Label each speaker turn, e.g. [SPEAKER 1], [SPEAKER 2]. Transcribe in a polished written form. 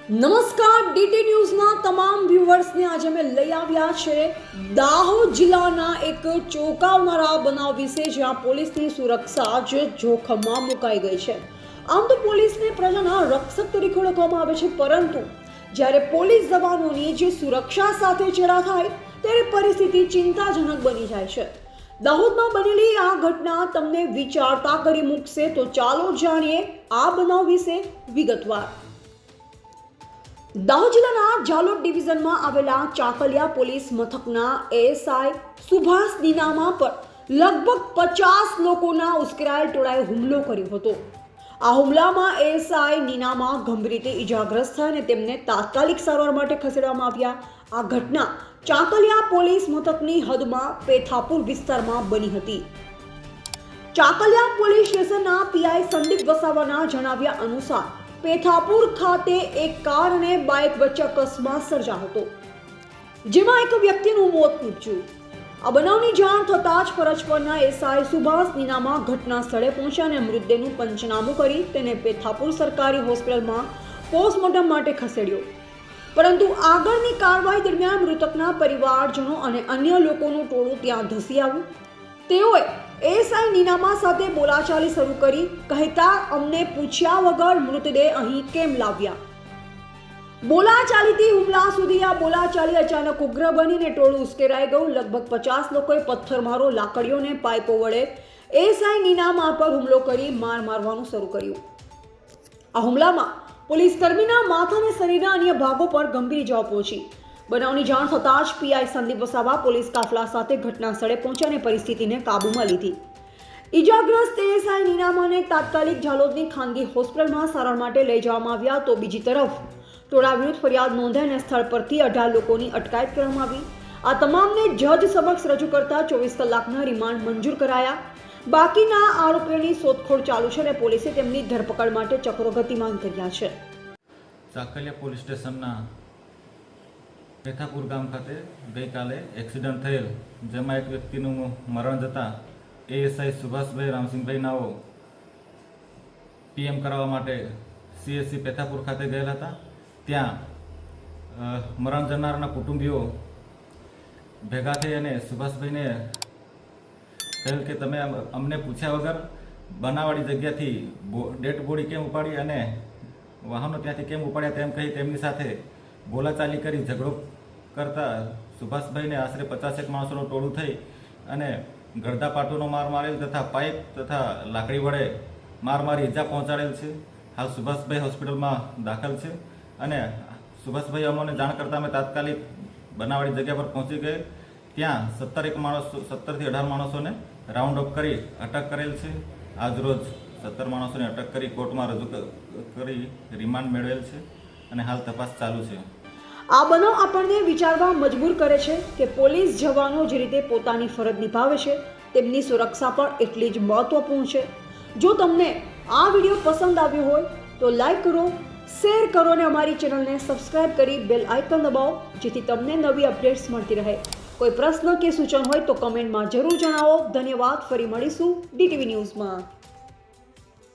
[SPEAKER 1] નમસ્કાર, ડીટી ન્યૂઝના તમામ વ્યુઅર્સને આજે અમે લઈ આવ્યા છે દાહોદ જિલ્લાના એક ચોંકાવનારા બનાવ વિશે, જ્યાં પોલીસની સુરક્ષા જ જોખમમાં મુકાઈ ગઈ છે। આમ તો પોલીસને પ્રજાના રક્ષક તરીકે ઓળખવામાં આવે છે, પરંતુ જ્યારે પોલીસ જવાનોની જે સુરક્ષા સાથે ચેડા થાય ત્યારે પરિસ્થિતિ ચિંતાજનક બની જાય છે। દાહોદમાં બનેલી આ ઘટના તમને વિચારતા કરી મૂકશે, તો ચાલો જાણીએ આ બનાવ વિશે વિગતવાર। દાહોદ જિલ્લાના જાલોદ ડિવિઝનમાં આવેલા ચાકલિયા પોલીસ મથકના એએસઆઈ સુભાષ નીનામા પર લગભગ 50 લોકોના ઉશ્કેરાયેલ ટોળાએ હુમલો કર્યો હતો। આ હુમલામાં એએસઆઈ નીનામા ગંભીર રીતે ઈજાગ્રસ્ત થયા અને તેમને તાત્કાલિક સારવાર માટે ખસેડવામાં આવ્યા। આ ઘટના ચાકલિયા પોલીસ મથકની હદમાં પેથાપુર વિસ્તારમાં બની હતી। ચાકલિયા પોલીસ સ્ટેશનના પીઆઈ સંદીપ વસાવાના જણાવ્યા અનુસાર પેથાપુર ખાતે એક કાર અને બાઇક વચ્ચે અકસ્માત સર્જાયો હતો, જેમાં એક વ્યક્તિનું મોત નીપજ્યું। આ બનાવની જાણ થતાં જ ફરજ પરના એસઆઈ સુભાષ નીનામા ઘટના સ્થળે પહોંચ્યા અને મૃતદેહનું પંચનામું કરી તેને પેથાપુર સરકારી હોસ્પિટલમાં પોસ્ટમોર્ટમ માટે ખસેડ્યો, પરંતુ આગળની કાર્યવાહી દરમિયાન મૃતકના પરિવારજનો અને અન્ય લોકોનું ટોળું ત્યાં ધસી આવ્યું। તેઓએ એએસઆઈ નીનામા સાથે બોલાચાલી શરૂ કરી, કહેતા અમને પૂછ્યા વગર મૃતદેહ અહીં કેમ લાવ્યા। બોલાચાલીથી હુમલા સુધી આ બોલાચાલી અચાનક ઉગ્ર બનીને ટોળું ઉશ્કેરાઈ ગયું। લગભગ 50 લોકોએ પથ્થરમારો, લાકડીઓ અને પાઇપો વડે એએસઆઈ નીનામા પર હુમલો કરી માર મારવાનું શરૂ કર્યું। આ હુમલામાં પોલીસ કર્મીના માથા અને શરીરના અન્ય ભાગો પર ગંભીર ઇજાઓ પહોંચી। બનાવની જાણ થતાં જ પીઆઈ સંદીપ વસાવા પોલીસ કાફલા સાથે ઘટના સ્થળે પહોંચ્યા અને પરિસ્થિતિને કાબૂમાં લીધી। ઇજાગ્રસ્ત એએસઆઈ નીનામાને તાત્કાલિક જાલોદની ખાનગી હોસ્પિટલમાં સારવાર માટે લઈ જવામાં આવ્યા, તો બીજી તરફ ટોળા વિરુદ્ધ ફરિયાદ નોંધાઈ અને સ્થળ પરથી 18 લોકોની અટકાયત કરવામાં આવી। આ તમામને જજ સમક્ષ રજૂ કરતા 24 કલાકના રિમાન્ડ મંજૂર કરાયા। બાકીના આરોપીઓની શોધખોળ ચાલુ છે અને પોલીસે તેમની ધરપકડ માટે ચક્રો ગતિમાન કર્યા છે।
[SPEAKER 2] ચાકલિયા પોલીસ સ્ટેશનના પેથાપુર ગામ ખાતે ગઈકાલે એક્સિડન્ટ થયેલ, જેમાં એક વ્યક્તિનું મરણ જતાં એએસઆઈ સુભાષભાઈ રામસિંહભાઈ નાઓ પીએમ કરાવવા માટે સીએસસી પેથાપુર ખાતે ગયેલા હતા। ત્યાં મરણ જનારના કુટુંબીઓ ભેગા થઈ અને સુભાષભાઈને કહેલ કે તમે અમને પૂછ્યા વગર બનાવવાળી જગ્યાથી ડેડ બોડી કેમ ઉપાડી અને વાહનો ત્યાંથી કેમ ઉપાડ્યા તેમ કહી તેમની સાથે બોલાચાલી કરી ઝઘડો કરતા સુભાષભાઈને આશરે 50 માણસોનું ટોળું થઈ અને ગળદા પાટોનો માર મારેલ તથા પાઇપ તથા લાકડી વડે માર મારી ઈજા પહોંચાડેલ છે। હાલ સુભાષભાઈ હોસ્પિટલમાં દાખલ છે અને સુભાષભાઈ અમને જાણ કરતાં અમે તાત્કાલિક બનાવવાળી જગ્યા પર પહોંચી ગયે। ત્યાં 17 થી 18 માણસોને રાઉન્ડ અપ કરી અટક કરેલ છે। આજરોજ 17 માણસોને અટક કરી કોર્ટમાં રજૂ કરી રિમાન્ડ મેળવેલ છે અને હાલ તપાસ ચાલુ છે।
[SPEAKER 1] આ બનાવ આપણને વિચારવા મજબૂર કરે છે કે પોલીસ જવાનો જે રીતે પોતાની ફરજ નિભાવે છે, તેમની સુરક્ષા પણ એટલી જ મહત્વપૂર્ણ છે। જો તમને આ વિડીયો પસંદ આવ્યો હોય તો લાઈક કરો, શેર કરો અને અમારી ચેનલને સબસ્ક્રાઇબ કરી બેલ આઇકન દબાવો, જેથી તમને નવી અપડેટ્સ મળતી રહે। કોઈ પ્રશ્ન કે સૂચન હોય તો કમેન્ટમાં જરૂર જણાવો। ધન્યવાદ। ફરી મળીશું ડીટીવી ન્યૂઝમાં।